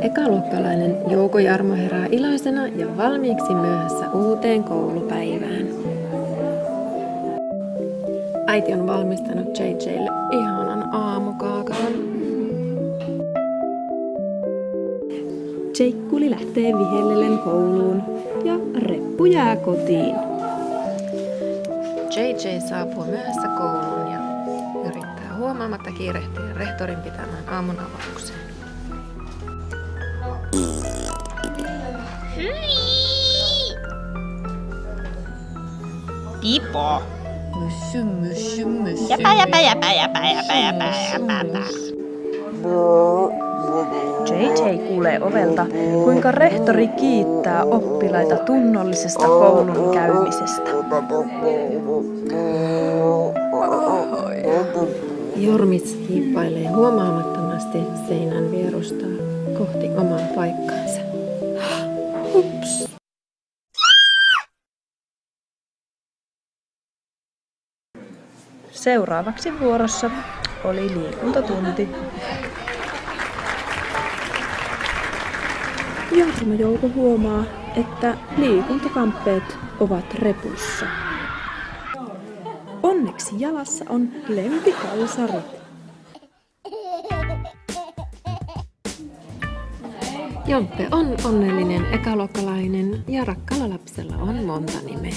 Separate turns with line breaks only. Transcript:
Ekaluokkalainen Jouko Jarmo herää iloisena ja valmiiksi myöhässä uuteen koulupäivään. Äiti on valmistanut JJ:lle ihanan aamukaakaon.
Tjeikkuli lähtee vihellellen kouluun ja reppu jää kotiin.
JJ saapuu myöhässä kouluun ja yrittää huomaamatta kiirehtiä rehtorin pitämään aamun avaukseen.
Pipo.
Myssy.
Jäpä.
JJ kuulee ovelta, kuinka rehtori kiittää oppilaita tunnollisesta koulun käymisestä.
Jormis hiippailee huomaamattomasti seinän vierusta kohti omaa paikkaansa. Ups.
Seuraavaksi vuorossa oli liikuntatunti. Jarmo Jouko huomaa, että liikuntakamppeet ovat repussa. Onneksi jalassa on lempikalsarit.
Jomppe on onnellinen ekaluokkalainen ja rakkaalla lapsella on monta nimeä.